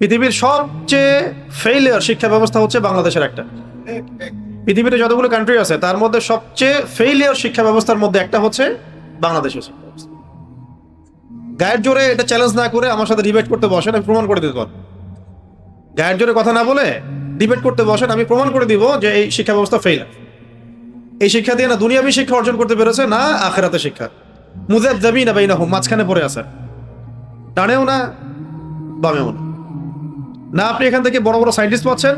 পৃথিবীর সবচেয়ে ফেইলিয়ার শিক্ষা ব্যবস্থা হচ্ছে বাংলাদেশের একটা। পৃথিবীতে যতগুলো কান্ট্রি আছে তার মধ্যে সবচেয়ে ফেইলিয়ার শিক্ষা ব্যবস্থার মধ্যে একটা হচ্ছে বাংলাদেশের শিক্ষা ব্যবস্থা। গায়ের জোরে এটা চ্যালেঞ্জ না করে আমার সাথে ডিবেট করতে বসেন, আমি প্রমাণ করে দিতে পারবো। গায়ের জোরে কথা না বলে ডিবেট করতে বসেন, আমি প্রমাণ করে দিব যে এই শিক্ষা ব্যবস্থা ফেইল। এই শিক্ষা দিয়ে না দুনিয়াবী শিক্ষা অর্জন করতে পেরেছে, না আখিরাতে শিক্ষা। মুযাবযাবিনা বাইনাহুম, মাঝখানে পড়ে আছে, ডানেও না বামেও না। না আপনি এখান থেকে বড় বড় সায়েন্টিস্ট পাচ্ছেন,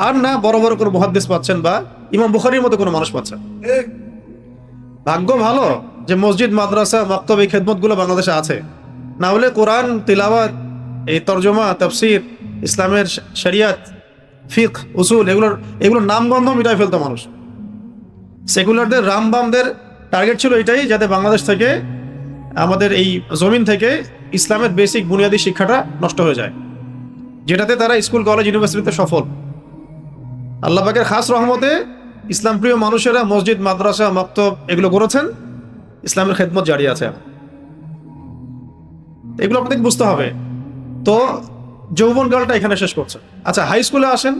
আর না বড় বড় কোনো মুহাদ্দিস পাচ্ছেন বা ইমাম বুখারীর মতো কোনো মানুষ পাচ্ছেন। ভাগ্য ভালো যে মসজিদ, মাদ্রাসা, মাকতাব, এই খেদমতগুলো বাংলাদেশে আছে। না হলে কোরআন তিলাওয়াত, এই তরজমা, তাফসীর, ইসলামের শরিয়াত, ফিকহ, উসুল, এগুলোর নামগন্ধ মিটাই ফেলতো মানুষ। সেকুলারদের, রামবামদের টার্গেট ছিল এটাই, যাতে বাংলাদেশ থেকে, আমাদের এই জমিন থেকে ইসলামের বেসিক বুনিয়াদী শিক্ষাটা নষ্ট হয়ে যায়, যেটাতে তারা স্কুল, কলেজ, ইউনিভার্সিটিতে সফল। আল্লাহ পাকের খাস রহমতে ইসলাম প্রিয় মানুষেরা মসজিদ, মাদ্রাসা, মাকতাব এগুলো করেছেন, ইসলামের খেদমত জারি আছে। এগুলো আপনাদের বুঝতে হবে। তো যৌবনকালটা এখানে শেষ করছে। আচ্ছা, হাই স্কুলে আসেন।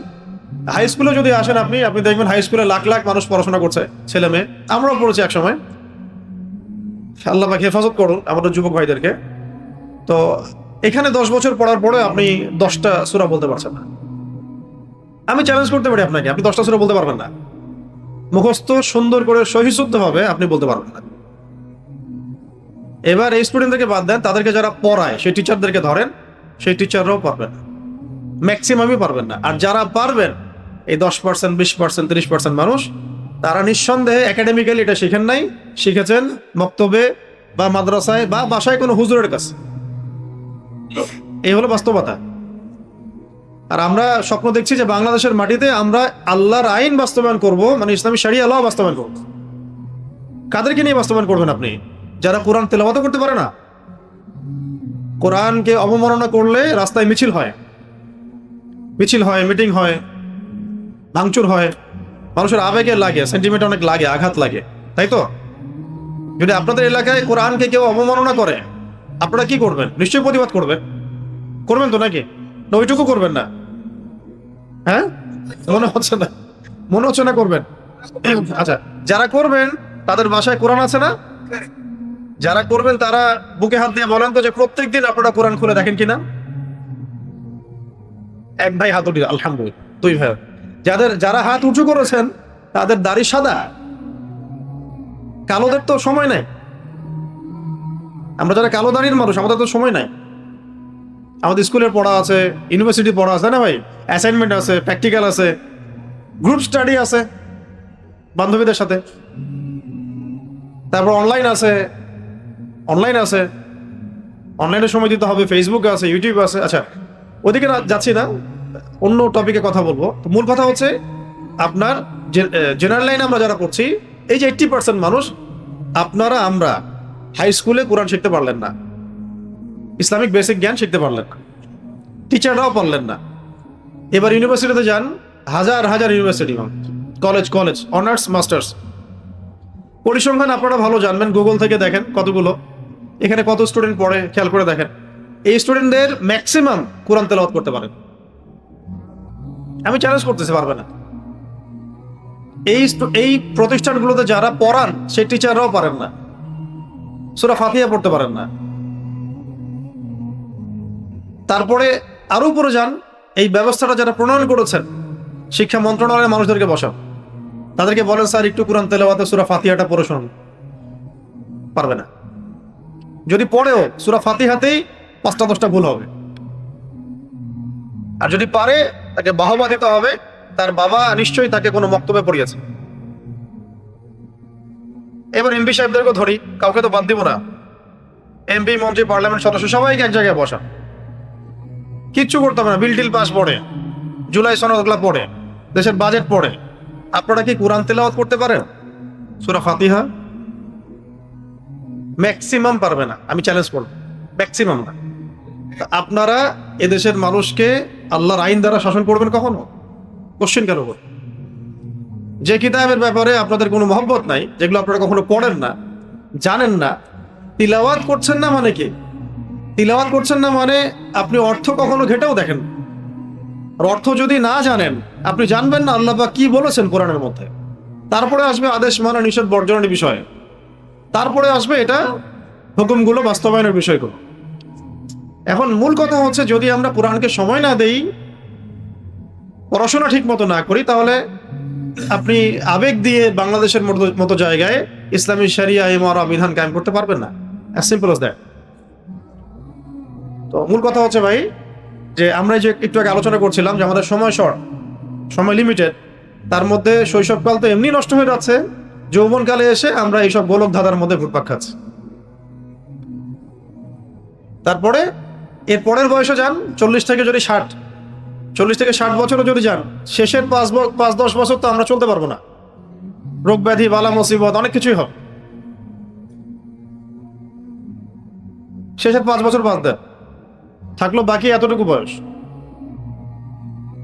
হাই স্কুলে যদি আসেন আপনি দেখবেন হাই স্কুলে লাখ লাখ মানুষ পড়াশোনা করছে, ছেলে মেয়ে। আমরাও পড়েছি এক সময়। আল্লাহ পাক হেফাজত করুন আমাদের যুবক ভাইদেরকে। তো এখানে 10 বছর পড়ার পরে আপনি 10টা সূরা বলতে পারছেন না। আমি চ্যালেঞ্জ করতে পারি আপনাকে, আপনি 10টা সূরা বলতে পারবেন না। মুখস্থ সুন্দর করে সহিশুদ্ধভাবে আপনি বলতে পারবেন না। এবার এই স্টুডেন্টদেরকে বাদ দেন, তাদেরকে যারা পড়ায় সেই টিচারদেরকে ধরেন, সেই টিচাররাও পারবেন না, ম্যাক্সিমামই পারবেন না। আর যারা পারবেন, এই 10%, 20%, 30% মানুষ, তারা নিঃসন্দেহে একাডেমিক্যালি এটা শিখেন নাই, শিখেছেন মক্তবে বা মাদ্রাসায় বা বাসায় কোনো হুজুরের কাছে। এই হলো বাস্তবতা। আর আমরা স্বপ্ন দেখছি যে বাংলাদেশের মাটিতে আমরা আল্লাহর আইন বাস্তবায়ন করব, মানে ইসলামী শরিয়া ল বাস্তবায়ন করব। কাদেরকে নিয়ে বাস্তবায়ন করবেন আপনি? যারা কোরআন তেলাওয়াত করতে পারে না। কোরআনকে অবমাননা করলে রাস্তায় মিছিল হয়, মিটিং হয়, ভাঙচুর হয়, মানুষের আবেগে লাগে, সেন্টিমেন্ট অনেক লাগে, আঘাত লাগে, তাই তো? যদি আপনাদের এলাকায় কোরআনকে কেউ অবমাননা করে, আপনারা কি করবেন? নিশ্চয়ই প্রতিবাদ করবেন তো নাকি? না ওইটুকু করবেন না? হ্যাঁ, মনে হচ্ছে না করবেন। আচ্ছা, যারা করবেন তাদের বাসায় কোরআন আছে না? যারা করবেন তারা বুকে হাত দিয়ে বলেন তো যে প্রত্যেকদিন আপনারা কোরআন খুলে দেখেন কিনা? এক ভাই হাত উঠিয়ে, আলহামদুলিল্লাহ। 2 ভাই। যারা হাত উঁচু করেছেন তাদের দাড়ি সাদা, কালোদের তো সময় নাই। আমরা যারা কালো দাড়ির মানুষ, আমাদের তো সময় নাই। আমাদের স্কুলের পড়া আছে, ইউনিভার্সিটি পড়া আছে, না ভাই? অ্যাসাইনমেন্ট আছে, প্র্যাকটিক্যাল আছে, গ্রুপ স্টাডি আছে বান্ধবীদের সাথে, তারপর অনলাইন আছে, অনলাইনে সময় দিতে হবে, ফেসবুক আছে, ইউটিউব আছে। আচ্ছা, ওদিকে যাচ্ছি না, অন্য টপিকে কথা বলবো। তো মূল কথা হচ্ছে, আপনার জেনারেল লাইনে আমরা যারা পড়ছি, এই যে 80% মানুষ, আমরা হাই স্কুলে কোরআন শিখতে পারলেন না, ইসলামিক বেসিক জ্ঞান শিখতে পারলেন না, টিচাররাও পারলেন না। এবার ইউনিভার্সিটিতে যান, হাজার হাজার ইউনিভার্সিটি, কলেজ, অনার্স, মাস্টার্স, পরিসংখ্যান আপনারা ভালো জানবেন, গুগল থেকে দেখেন কতগুলো, এখানে কত স্টুডেন্ট পড়ে খেয়াল করে দেখেন। এই স্টুডেন্টদের ম্যাক্সিমাম কোরআন তেলাওয়াত করতে পারেন। আমি চ্যালেঞ্জ করতেছি, পারবে না। এই প্রতিষ্ঠানগুলোতে যারা পড়ান সেই টিচাররাও পারেন না, সূরা ফাতিহা পড়তে পারেন না। তারপরে আরো উপরে যান, এই ব্যবস্থাটা যারা প্রণয়ন করেছেন, শিক্ষা মন্ত্রণালয়ের মানুষদেরকে বসান, তাদেরকে বলেন স্যার একটু কোরআন তেলাওয়াতে সূরা ফাতিহাটা পড়ে শুনুন, পারবে না। যদি পড়েও সূরা ফাতিহাতেই 5টা-10টা ভুল হবে। আর যদি পারে, তাকে বাহবা দিতে হবে, তার বাবা নিশ্চয়ই তাকে কোনো মক্তবে পড়িয়েছে। এবার এমপি সাহেবদেরকে ধরি, কাউকে তো বাদ দিব না। এমপি, মন্ত্রী, পার্লামেন্ট সদস্য সবাইকে এক জায়গায় বসা, কিচ্ছু করতে হবে না। বিল পাস পড়ে, জুলাই সনদগুলা পড়ে, দেশের বাজেট পড়ে। আপনারা কি কোরআন তেলাওয়াত করতে পারেন? সূরা ফাতিহা ম্যাক্সিমাম পারবে না, আমি চ্যালেঞ্জ করব, ম্যাক্সিমাম না। আপনারা এদেশের মানুষকে আল্লাহর আইন দ্বারা শাসন করবেন কখনো? কোশ্চেন কেন করবেন? যে কিতাবের ব্যাপারে আপনাদের কোনো মহব্বত নাই, যেগুলো আপনারা কখনো পড়েন না, জানেন না, তিলাওয়াত করছেন না মানে কি? তিলাওয়াত করছেন না মানে আপনি অর্থ কখনো ঘেটেও দেখেন। আর অর্থ যদি না জানেন, আপনি জানবেন না আল্লাহ পাক কি বলেছেন কোরআনের মধ্যে। তারপরে আসবে আদেশ মানা নিষেধ বর্জনের বিষয়, তারপরে আসবে এটা হুকুমগুলো বাস্তবায়নের বিষয়গুলো। এখন মূল কথা হচ্ছে, যদি আমরা কোরআনকে সময় না দেই, পড়াশোনা ঠিক মতো না করি, তাহলে আপনি আবেগ দিয়ে বাংলাদেশের মতো জায়গায় ইসলামী শরিয়া ইমারা বিধান কায়েম করতে পারবেন না। As simple as that. তো মূল কথা হচ্ছে ভাই, যে আমরা যে একটু আগে আলোচনা করছিলাম যে আমাদের সময় শর্ট, সময় লিমিটেড, তার মধ্যে শৈশবকাল তো এমনি নষ্ট হয়ে যাচ্ছে, যৌবনকালে এসে আমরা এইসব গোলক ধাঁধার মধ্যে ঘুরপাক খাচ্ছি। তারপরে এর পরের বয়সে যান, 40 থেকে 60 বছরও যদি যান, শেষের 5-10 বছর তো আমরা চলতে পারবো না, রোগ ব্যাধি বালা মুসিবত অনেক কিছুই হবে। শেষের 5 বছর বাদ দেন, থাকলো বাকি এতটুকু বয়স।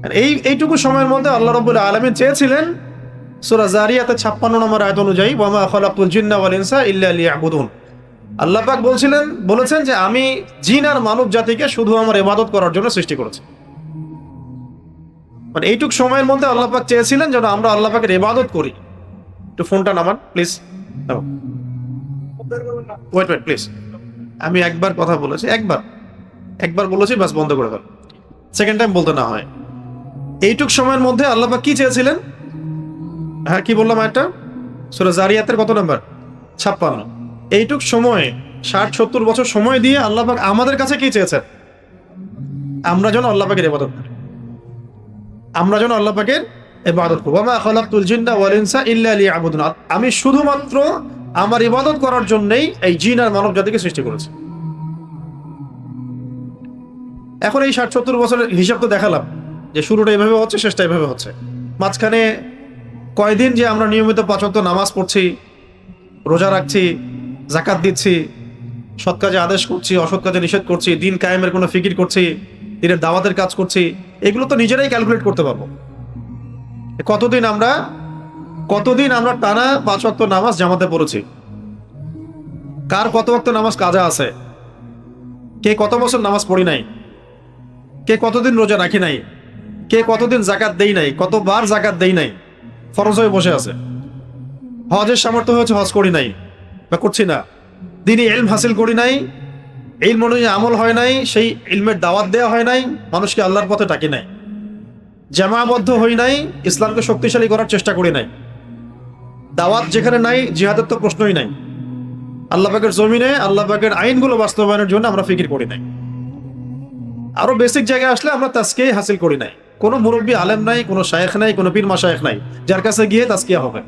আর এইটুকু সময়ের মধ্যে আল্লাহ রাব্বুল আলামিন চেয়েছিলেন সূরা জারিয়াতে 56 নম্বর আয়াত অনুযায়ী, ওয়া মা খালাকতুল জিন্না ওয়াল ইনসা ইল্লা লিয়াবুদুন। আল্লাহ পাক বলেছেন যে আমি জিন আর মানব জাতিকে শুধু আমার ইবাদত করার জন্য সৃষ্টি করেছি। মানে এইটুক সময়ের মধ্যে আল্লাহ পাক চেয়েছিলেন যেন আমরা আল্লাহ পাকের ইবাদত করি। একটু ফোনটা নামান প্লিজ, ওয়েট প্লিজ। আমি একবার কথা বলেছি, একবার বলেছি, বাস বন্ধ করে ফেল, সেকেন্ড টাইম বলতে না হয়। এইটুক সময়ের মধ্যে আল্লাহ পাক কি চেয়েছিলেন? হ্যাঁ, কি বললাম একটা? সূরা জারিয়াতের কত নাম্বার? 56। এইটুক সময়ে 60-70 বছর সময় দিয়ে আল্লাহ পাক আমাদের কাছে কি চেয়েছেন? আমরা যেন আল্লাহ পাকের ইবাদত করি, আমরা যেন আল্লাহ পাকের ইবাদত করি। ওয়া মা খালাকতুল জিন্না ওয়াল ইনসা ইল্লা লিয়াবুদুন। আমি শুধুমাত্র আমার ইবাদত করার জন্যই এই জিন আর মানব জাতিকে সৃষ্টি করেছি। এখন এই 60-70 বছরের হিসাব তো দেখালাম যে শুরুটা এভাবে হচ্ছে, শেষটা এভাবে হচ্ছে। মাঝখানে কয়দিন যে আমরা নিয়মিত 5 ওয়াক্ত নামাজ পড়ছি, রোজা রাখছি, যাকাত দিচ্ছি, সৎ কাজে আদেশ করছি, অসৎ কাজে নিষেধ করছি, দিন কায়েমের কোনো ফিকির করছি, দিনের দাওয়াতের কাজ করছি, এগুলো তো নিজেরাই ক্যালকুলেট করতে পারবো। কতদিন আমরা টানা 5 ওয়াক্ত নামাজ জামাতে পড়েছি, কার কত ওয়াক্ত নামাজ কাজা আছে, কে কত বছর নামাজ পড়ি নাই, কে কতদিন রোজা রাখি নাই, কে কতদিন জাকাত দেই নাই, কতবার জাকাত দেই নাই, ফরজ হয়ে বসে আছে, হজের সামর্থ্য হয়েছে হজ করি নাই বা করছি না, দিনই ইলম হাসিল করি নাই, ইলম অনুযায়ী আমল হয় নাই, সেই ইলমের দাওয়াত দেওয়া হয় নাই, মানুষকে আল্লাহর পথে ডাকি নাই, জামাবদ্ধ হই নাই, ইসলামকে শক্তিশালী করার চেষ্টা করি নাই, দাওয়াত যেখানে নাই জিহাদের তো প্রশ্নই নাই, আল্লাহ পাকের জমিনে আল্লাহ পাকের আইনগুলো বাস্তবায়নের জন্য আমরা ফিকির করি নাই, আরো বেসিক জায়গায় আসলে আমরা তাজকিয়া হাসিল করি নাই, কোনো মুরব্বী আলেম নাই, কোনো শায়েখ নাই, কোনো পীর মাশায়েখ নাই যার কাছে গিয়ে তাজকিয়া হবে।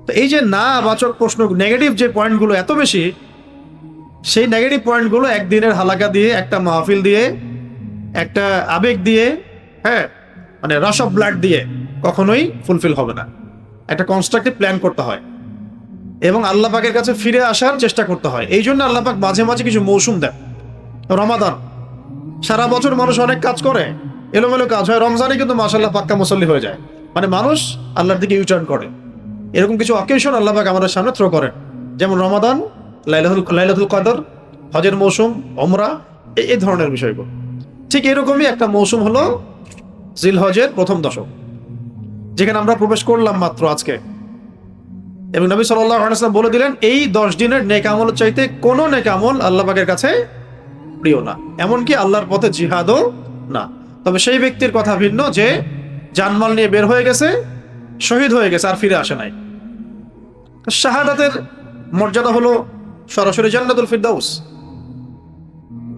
তো এই যে না বাচক প্রশ্ন, নেগেটিভ যে পয়েন্টগুলো এত বেশি, সেই নেগেটিভ পয়েন্টগুলো একদিনের হালাকা দিয়ে, একটা মাহফিল দিয়ে, একটা আবেগ দিয়ে, হ্যাঁ মানে রাশ অফ ব্লাড দিয়ে কখনোই ফুলফিল হবে না। একটা কনস্ট্রাকটিভ প্ল্যান করতে হয় এবং আল্লাহ পাকের কাছে ফিরে আসার চেষ্টা করতে হয়। এই জন্য আল্লাহ পাক মাঝে মাঝে কিছু মৌসুম দেন। রমাদান, সারা বছর মানুষ অনেক কাজ করে, এলোমেলো কাজ হয়, রমজানে কিন্তু মাশাআল্লাহ পাক্কা মুসল্লি হয়ে যায়, মানে মানুষ আল্লাহর দিকে ইউটার্ন করে। এরকম কিছু অকেশন আল্লাহ পাক আমাদের সামনে থ্রো করেন, যেমন রমাদান, লাইলাতুল কদর, হজের মৌসুম, ওমরা, এই ধরনের বিষয়গুলো। ঠিক এরকমই একটা মৌসুম হলো জিলহজের প্রথম দশক, যেখানে আমরা প্রবেশ করলাম মাত্র আজকে। এবং নবী সাল্লাল্লাহু আলাইহি ওয়াসাল্লাম বলে দিলেন, এই 10 দিনের নেক আমলের চাইতে কোনো নেক আমল আল্লাহ পাকের কাছে প্রিয় না, এমনকি আল্লাহর পথে জিহাদও না। তবে সেই ব্যক্তির কথা ভিন্ন যে জানমাল নিয়ে বের হয়ে গেছে, শহীদ হয়ে গেছে, আর ফিরে আসে নাই। শাহাদাতের মর্যাদা হলো সরাসরি জান্নাতুল ফিরদাউস।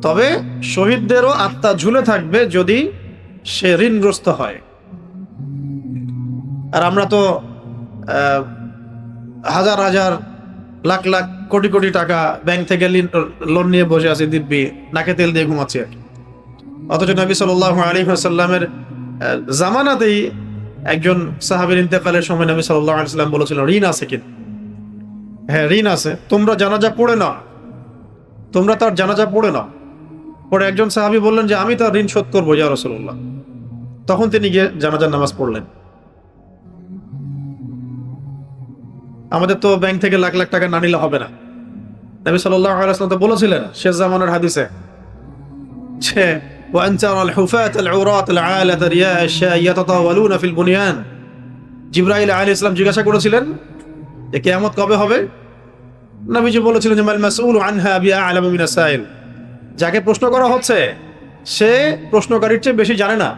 তবে শহীদদেরও আত্মা ঝুলে থাকবে যদি সে ঋণগ্রস্ত হয়। আর আমরা তো হাজার হাজার লাখ লাখ কোটি কোটি টাকা ব্যাংক থেকে লোন নিয়ে বসে আছি দিব্যি, নাকে তেল দিয়ে ঘুমাচ্ছি আর কি। অথচ নবী সাল্লাল্লাহু আলাইহি ওয়াসাল্লামের জামানাতেই একজন সাহাবীর ইন্তেকালের সময় নবী সাল্লাল্লাহু আলাইহি ওয়াসাল্লাম বলেছিলেন, ঋণ আছে কি? হ্যাঁ, ঋণ আছে, তোমরা জানাজা পড়ে নাও, তোমরা তার জানাজা পড়ে নাও। পরে একজন সাহাবী বললেন যে আমি তার ঋণ শোধ করবো ইয়া রাসূলুল্লাহ। তখন তিনি গিয়ে জানাজার নামাজ পড়লেন। আমাদের তো ব্যাংক থেকে লাখ লাখ টাকা না নিলে হবে না। নবী সাল্লাল্লাহু আলাইহি ওয়াসাল্লাম তো বলেছিলেন শেষ জামানার হাদিসে যে وأن ترى الحفاة العراة العالة رياء الشاء يتطاولون في البنيان। জিবরাইল আলাইহিস সালাম জিজ্ঞাসা করেছিলেন যে কিয়ামত কবে হবে? নবীজি বলেছিলেন যে মাল মাসউলু আনহা বিআ'লামু মিনাস সাইল। যাকে প্রশ্ন করা হচ্ছে সে প্রশ্নকারীর চেয়ে বেশি জানে না।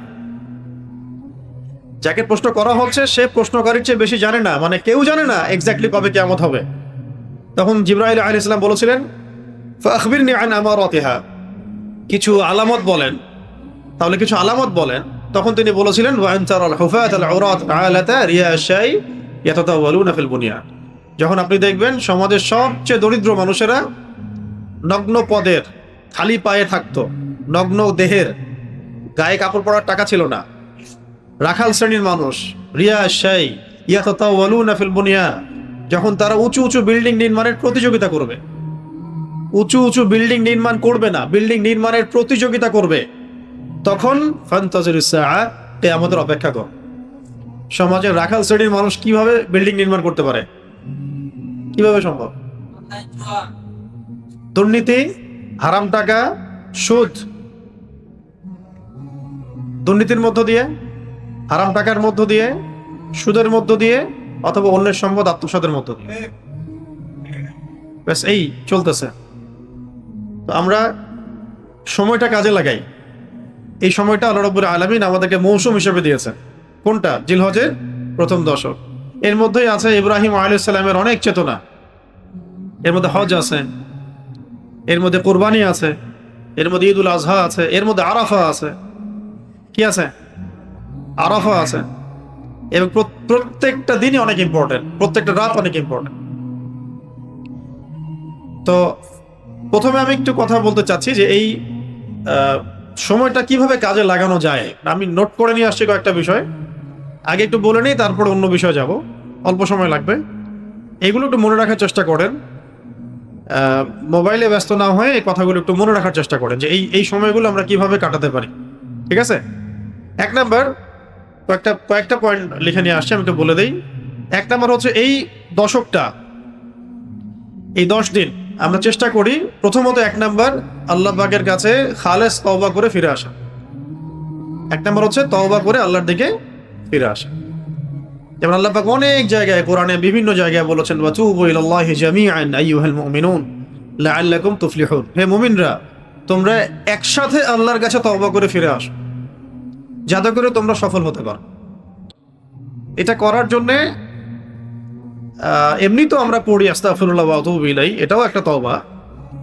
যাকে প্রশ্ন করা হচ্ছে সে প্রশ্নকারীর চেয়ে বেশি জানে না, মানে কেউ জানে না এক্স্যাক্টলি কবে কিয়ামত হবে। তখন জিবরাইল আলাইহিস সালাম বলেছিলেন ফাখবিরনি আন আমারাতিহা, কিছু আলামত বলেন। তাহলে কিছু আলামত বলেন। তখন তিনি বলেছিলেন ওয়া আনতারাল হুফাতাল উরাত আলাতা রিয়া আশ-শাই ইয়াতাতাওয়ালুনা ফিল বুনিয়ান। যখন আপনি দেখবেন সমাজের সবচেয়ে দরিদ্র মানুষেরা নগ্ন পদের, খালি পায়ে থাকতো, নগ্ন দেহের, গায়ে কাপড় পরার টাকা ছিল না, রাখাল শ্রেণীর মানুষ, রিয়া আশ-শাই ইয়াতাতাওয়ালুনা ফিল বুনিয়ান, যখন তারা উঁচু উঁচু বিল্ডিং নির্মাণের প্রতিযোগিতা করবে, উঁচু উঁচু বিল্ডিং নির্মাণ করবে না, বিল্ডিং নির্মাণের প্রতিযোগিতা করবে, তখন ফান্তাজিরুস সাআ, কিয়ামতের অপেক্ষা কর। সমাজের রাখাল শ্রেণীর মানুষ কিভাবে বিল্ডিং নির্মাণ করতে পারে? কিভাবে সম্ভব? দুর্নীতি, হারাম টাকা, সুদ, দুর্নীতির মধ্য দিয়ে, হারাম টাকার মধ্য দিয়ে, সুদের মধ্য দিয়ে, অথবা অন্যের সম্পদ আত্মসাতের মধ্য দিয়ে, ব্যাস এই চলতেছে। তো আমরা সময়টা কাজে লাগাই। এই সময়টা আল্লাহ রাব্বুল আলামিন আমাদেরকে মৌসুম হিসেবে দিয়েছেন। কোনটা? জিলহজের প্রথম দশক। এর মধ্যেই আছে ইব্রাহিম আলাইহিস সালামের অনেক চেতনা, এর মধ্যে হজ আছে, এর মধ্যে কুরবানি আছে, এর মধ্যে ঈদুল আজহা আছে, এর মধ্যে আরাফা আছে। কি আছে? আরাফা আছে। এবং প্রত্যেকটা দিনই অনেক ইম্পর্টেন্ট, প্রত্যেকটা রাত অনেক ইম্পর্টেন্ট। তো প্রথমে আমি একটু কথা বলতে চাচ্ছি যে এই সময়টা কিভাবে কাজে লাগানো যায়। আমি নোট করে নিয়ে আসছি কয়েকটা বিষয়, আগে একটু বলে নিই, তারপর অন্য বিষয়ে যাব, অল্প সময় লাগবে। এগুলো একটু মনে রাখার চেষ্টা করেন, মোবাইলে ব্যস্ত না হয়ে এই কথাগুলো একটু মনে রাখার চেষ্টা করেন যে এই সময়গুলো আমরা কিভাবে কাটাতে পারি। ঠিক আছে? এক নাম্বার, কয়েকটা পয়েন্ট লিখে নিয়ে আসছি, আমি একটু বলে দিই। এক নাম্বার হচ্ছে এই দশকটা, এই 10 দিন আমরা চেষ্টা করি প্রথমত, এক নাম্বার আল্লাহ পাকের কাছে খালেস তওবা করে ফিরে আসা। এক নাম্বার হচ্ছে তওবা করে আল্লাহর দিকে ফিরে আসা। যেমন আল্লাহ পাক অনেক জায়গায় কোরআনে বিভিন্ন জায়গায় বলেছেন ওয়াতুবু ইলাল্লাহি জামিআন আইয়ুহাল মুমিনুন লাআল্লাকুম তুফলিহুন। হে মুমিনরা, তোমরা একসাথে আল্লাহর কাছে তওবা করে ফিরে আসো, যাতে করে তোমরা সফল হতে পারো। এটা করার জন্যে এমনি তো আমরা পড়ি আস্তাগফিরুল্লাহ ওয়া আতুবু ইলাই, এটাও একটা তওবা।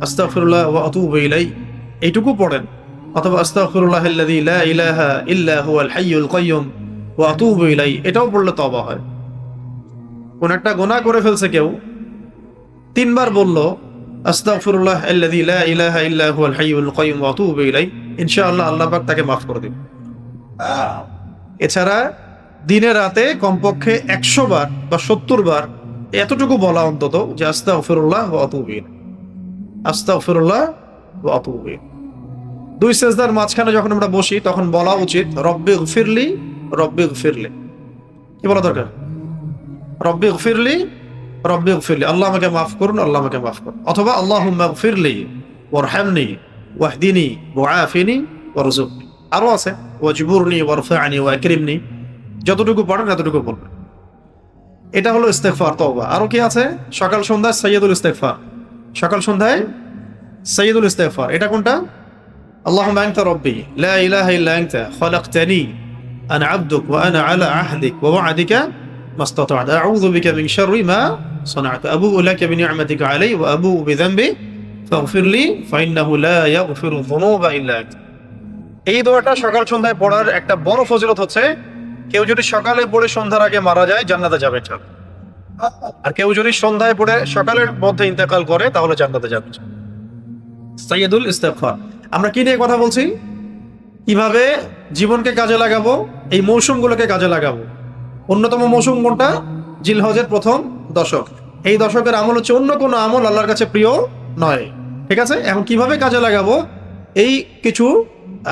আস্তাগফিরুল্লাহ ওয়া আতুবু ইলাই এইটুকু পড়েন, অথবা আস্তাগফিরুল্লাহাল্লাযী লা ইলাহা ইল্লা হুয়াল হাইয়ুল কাইয়্যুম ওয়া আতুবু ইলাই, এটাও পড়লে তওবা হয়। কোন একটা গুনাহ করে ফেলছে কেউ, 3 বার বলল আস্তাগফিরুল্লাহাল্লাযী লা ইলাহা ইল্লা হুয়াল হাইয়ুল কাইয়্যুম ওয়া আতুবু ইলাই, ইনশাআল্লাহ আল্লাহ পাক তাকে মাফ করে দিবেন। এছাড়া দিনে রাতে কমপক্ষে 100 বার বা 70 বার এতটুকু বলা অন্তত যে আস্তাগফিরুল্লাহ ওয়া আতুবু ইলাইহি, আস্তাগফিরুল্লাহ ওয়া আতুবু ইলাইহি। 2 সেজদার মাঝখানে যখন আমরা বসি তখন বলা উচিত রব্বিগফিরলি রব্বিগফিরলি। কি বলা দরকার? রব্বিগফিরলি রব্বিগফিরলি, আল্লাহ আমাকে মাফ করুন, আল্লাহ আমাকে মাফ করুন। অথবা আল্লাহুম্মা গফিরলি ওয়ারহামনি ওয়াহদিনি ওয়াআফিনি ওয়ারযুকনি। আরো আছে ওয়াজবুরনি ওয়ারফা'নি ওয়াকরিমনি। যতটুকু পড়েন এতটুকু বলবেন। এটা হলো ইস্তেগফার, তওবা। আরো কি আছে? সকাল সন্ধ্যায় সাইয়্যিদুল ইস্তেগফার, সকাল সন্ধ্যায় সাইয়্যিদুল ইস্তেগফার। এটা কোনটা? আল্লাহুম্মা আনতা রাব্বি লা ইলাহা ইল্লা আনতা খালাকতানি আনা আবদুক ওয়া আনা আলা আহদিক ওয়া ওয়া'দিকা মাস্তাতা'তু আউযু বিকা মিন শাররি মা সানা'তু আবুউ লাকা বিনি'মাতিকা আলাইয়া ওয়া আবুউ বিযানবি ফাগফিরলি ফাইন্নাহু লা ইয়াগফিরু যুনুবা ইল্লা আনতা। এই দোয়াটা সকাল সন্ধ্যায় পড়ার একটা বড় ফজিলত হচ্ছে, কেউ যদি সকালে পড়ে সন্ধ্যার আগে মারা যায় জান্নাতে যাবে, আর কেউ যদি সন্ধ্যায় পড়ে সকালের মধ্যে ইন্তেকাল করে তাহলে জান্নাতে যাবে। সাইয়্যিদুল ইস্তেগফার। আমরা কি নিয়ে কথা বলছি? কিভাবে জীবনকে কাজে লাগাবো, এই মৌসুমগুলোকে কাজে লাগাবো। অন্যতম মৌসুম কোনটা? জিলহজের প্রথম দশক। এই দশকের আমল হচ্ছে অন্য কোনো আমল আল্লাহর কাছে প্রিয় নয়। ঠিক আছে? এখন কিভাবে কাজে লাগাবো এই কিছু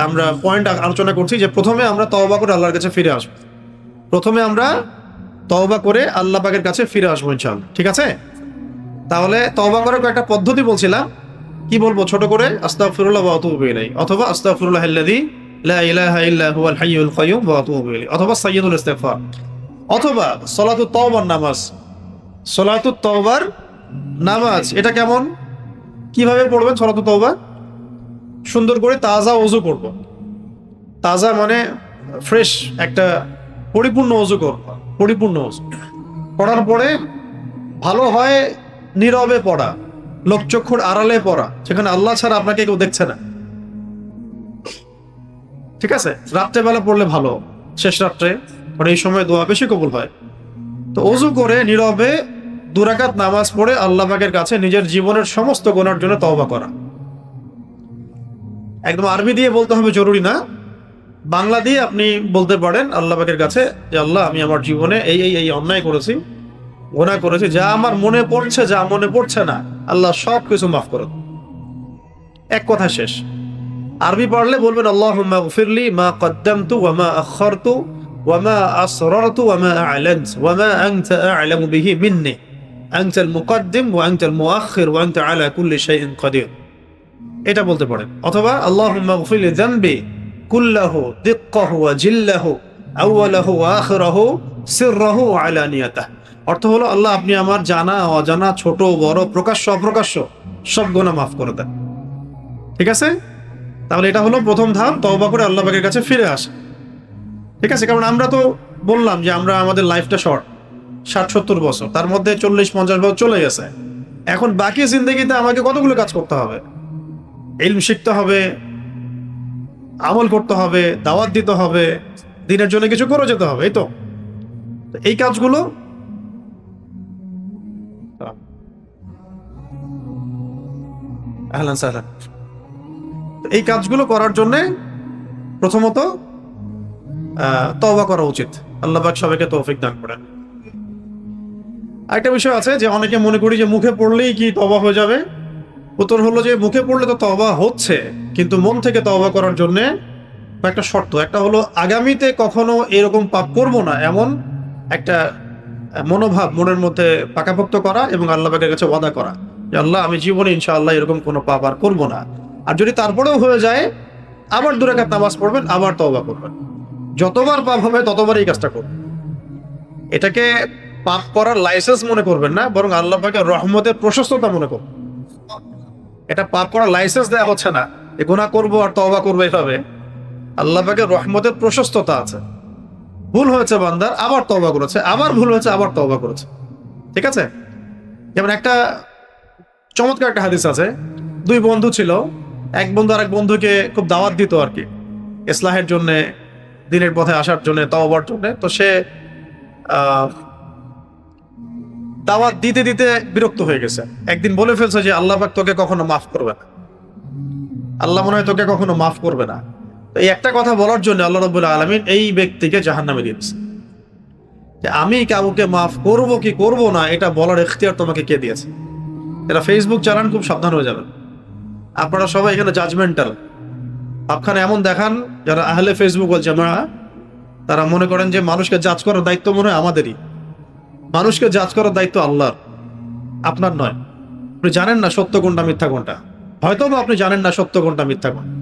আমরা পয়েন্ট আলোচনা করছি। যে প্রথমে আমরা তওবা করে আল্লাহর কাছে ফিরে আসবো, প্রথমে আমরা তওবা করে আল্লাহ পাকের কাছে ফিরে আসবো ইনশাআল্লাহ। ঠিক আছে? তাহলে তওবা করার একটা পদ্ধতি বলছিলাম, কি বলবো ছোট করে? আস্তাগফিরুল্লাহ ওয়া আতুবু ইলাইহি, অথবা আস্তাগফিরুল্লাহাল্লাযী লা ইলাহা ইল্লা হুয়াল হাইয়ুল কাইয়্যুম ওয়া আতুবু ইলাইহি, অথবা সাইয়্যিদুল ইস্তিগফার, অথবা সলাতুত তাওবার নামাজ। সলাতুত তাওবার নামাজ এটা কেমন? কিভাবে পড়বেন সলাতুত তাওবা? সুন্দর করে তাজা ওযু করব। তাজা মানে ফ্রেশ, একটা পরিপূর্ণ ওযু করব, পরিপূর্ণ ওযু করার পরে ভালো হয় নীরবে পড়া, লোকচক্ষুর আড়ালে পড়া, যেখানে আল্লাহ ছাড়া আপনাকে কেউ দেখছে না। ঠিক আছে? রাত্রেবেলা পড়লে ভালো, শেষ রাত্রে, কারণ এই সময় দোয়া বেশি কবুল হয়। তো ওযু করে নীরবে 2 রাকাত নামাজ পড়ে আল্লাহ পাকের কাছে নিজের জীবনের সমস্ত গুনার জন্য তওবা করা। একদম আরবি দিয়ে বলতে হবে জরুরি না, বাংলা দিয়ে আপনি বলতে পারেন আল্লাহ পাকের কাছে যে আল্লাহ আমি আমার জীবনে এই অন্যায় করেছি, গুনাহ করেছি, যা আমার মনে পড়ছে, যা মনে পড়ছে না, আল্লাহ সব কিছু মাফ করে দাও। এক কথা শেষ। আরবি পড়লে বলবেন আল্লাহুম্মা গফিরলি মা কদ্দামতু ওয়া মা আখখারতু ওয়া মা আসরারতু ওয়া মা আ'লানতু ওয়া মা আনতা আ'লামু বিহি মিন্নি আনতাল মুকদ্দিম ওয়া আনতাল মুআখখির ওয়া আনতা আলা কুল্লি শাইইন কাদির। এটা বলতে পারেন। অথবা আল্লাহুম্মা গফিরলি যামবি কুল্লাহু দিক্কাহু ওয়া জিল্লাহু আউওয়ালাহু ওয়া আখিরাহু সিররাহু ওয়া আলানিয়াতাহু। অর্থ হলো আল্লাহ আপনি আমার জানা অজানা, ছোট বড়, প্রকাশ্য অপ্রকাশ্য সব গুনাহ মাফ করে দেন। ঠিক আছে? তাহলে এটা হলো প্রথম ধাপ, তওবা করে আল্লাহ পাকের কাছে ফিরে আসা। ঠিক আছে? কারণ আমরা তো বললাম যে আমরা আমাদের লাইফটা শর্ট, 60-70 বছর, তার মধ্যে 40-50 বছর চলে গেছে। এখন বাকি জিন্দেগিতে আমাকে কতগুলো কাজ করতে হবে? ইলম শিখতে হবে, আমল করতে হবে, দাওয়াত দিতে হবে, দিনের জন্য কিছু করে যেতে হবে, এই তো। এই কাজগুলো আহলান সাহলান, এই কাজগুলো করার জন্য প্রথমত তওবা করা উচিত। আল্লাহ পাক সবাইকে তৌফিক দান করেন। আরেকটা বিষয় আছে যে অনেকে মনে করি যে মুখে পড়লেই কি তওবা হয়ে যাবে। উত্তর হলো যে মুখে পড়লে তো তওবা হচ্ছে, কিন্তু মন থেকে তওবা করার জন্য একটা শর্ত। একটা হলো আগামীতে কখনো এরকম পাপ করব না, এমন একটা মনোভাব মনের মধ্যে পাকাপোক্ত করা এবং আল্লাহ পাকের কাছে ওয়াদা করা যে আল্লাহ আমি জীবনে ইনশাআল্লাহ এরকম কোনো পাপ আর করবো না। আর যদি তারপরেও হয়ে যায়, আবার 2 রাকাত নামাজ পড়বেন, আবার তওবা করবেন। যতবার পাপ হবে ততবার এই কাজটা করবেন। এটাকে পাপ করার লাইসেন্স মনে করবেন না, বরং আল্লাহ পাকের রহমতের প্রশস্ততা মনে করবেন। এটা পাপ করার লাইসেন্স দেওয়া হচ্ছে না, এ গুনাহ করবো আর তওবা করবো এভাবে। আল্লাহ পাকের রহমতের প্রশস্ততা আছে। ভুল হয়েছে বান্দার, আবার তওবা করেছে, আবার ভুল হয়েছে, আবার তওবা করেছে। ঠিক আছে? যেমন একটা চমৎকার একটা হাদিস আছে, 2 বন্ধু ছিল, এক বন্ধু আরেক বন্ধুকে খুব দাওয়াত দিত আর কি, ইসলাহের জন্য, দিনের পথে আসার জন্য, তওবার জন্য। তো সে দাওয়াত দিতে দিতে বিরক্ত হয়ে গেছে। একদিন বলে ফেলছে যে আল্লাহ পাক তোকে কখনো মাফ করবে না, আল্লাহ মনে হয় তোকে কখনো মাফ করবে না। তো এই একটা কথা বলার জন্য আল্লাহ রাব্বুল আলামিন এই ব্যক্তিকে জাহান্নামে দিয়েছে। যে আমি কাউকে মাফ করব কি করব না এটা বলার ইখতিয়ার তোমাকে কে দিয়েছে? এটা ফেসবুক চালান, খুব সাবধান হয়ে যাবেন। আপনারা সবাই এখানে জাজমেন্টাল, আপনারা এমন দেখান যারা আহলে ফেসবুক ওয়াল জামাআহ, তারা মনে করেন যে মানুষকে জাজ করার দায়িত্ব মনে হয় আমাদেরই। মানুষকে জাজ করার দায়িত্ব আল্লাহর, আপনার নয়। আপনি জানেন না সত্য কোনটা মিথ্যা কোনটা, হয়তো বা আপনি জানেন না সত্য কোনটা মিথ্যা কোনটা,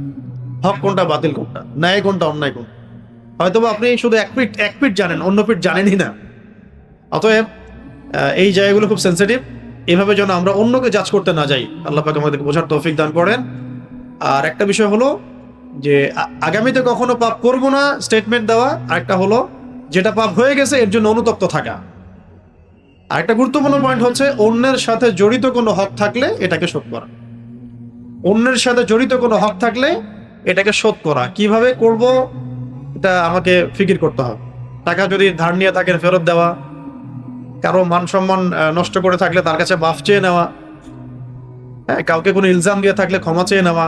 হক কোনটা বাতিল কোনটা, ন্যায় কোনটা অন্যায় কোনটা। হয়তো বা আপনি শুধু এক পিঠ জানেন, অন্য পিঠ জানেনই না। অতএব এই জায়গাগুলো খুব সেন্সিটিভ। এভাবে যেন আমরা অন্যকে জাজ করতে না যাই, আল্লাহ পাক আমাদেরকে বোঝার তৌফিক দান করেন। আর একটা বিষয় হলো যে আগামীতে কখনো পাপ করব না স্টেটমেন্ট দেওয়া, আরেকটা হলো যেটা পাপ হয়ে গেছে এর জন্য অনুতপ্ত থাকা। আরেকটা গুরুত্বপূর্ণ পয়েন্ট হচ্ছে অন্যের সাথে জড়িত কোনো হক থাকলে এটাকে শোধ করা। অন্যের সাথে জড়িত কোনো হক থাকলে এটাকে শোধ করা। কিভাবে করব এটা আমাকে ফিকির করতে হবে। টাকা যদি ধার নিয়ে থাকেন ফেরত দেওয়া, কারো মান সম্মান নষ্ট করে থাকলে তার কাছে মাফ চেয়ে নেওয়া, হ্যাঁ, কাউকে কোনো ইলজাম দিয়ে থাকলে ক্ষমা চেয়ে নেওয়া,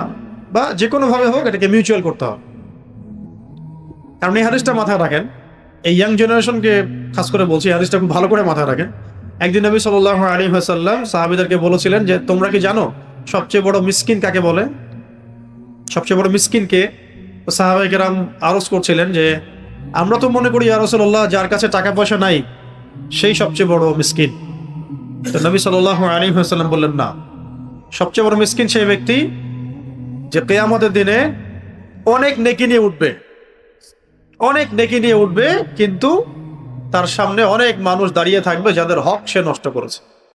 বা যে কোনো ভাবে হোক এটাকে মিউচুয়াল করতে হবে। কারণ এই হাদিসটা মাথায় রাখেন, এই ইয়াং জেনারেশনকে খাস করে বলছি, এই হাদিসটা খুব ভালো করে মাথায় রাখেন। একদিন নবী সাল্লাল্লাহু আলাইহি ওয়াসাল্লাম সাহাবীদেরকে বলেছিলেন যে তোমরা কি জানো সবচেয়ে বড় মিসকিন কাকে বলে? সবচেয়ে বড় মিসকিনকে? সাহাবায়ে কেরাম আরজ করছিলেন যে আমরা তো মনে করি ইয়া রাসূলুল্লাহ যার কাছে টাকা পয়সা নাই সেই সবচেয়ে বড় মিসকিন। তো নবী সাল্লাল্লাহু আলাইহি ওয়াসাল্লাম বললেন না, সবচেয়ে বড় মিসকিন সেই ব্যক্তি যে কিয়ামতের দিনে অনেক নেকি নিয়ে উঠবে, অনেক নেকি নিয়ে উঠবে, কিন্তু তার সামনে অনেক মানুষ দাঁড়িয়ে থাকবে যাদের হক সে নষ্ট করেছে।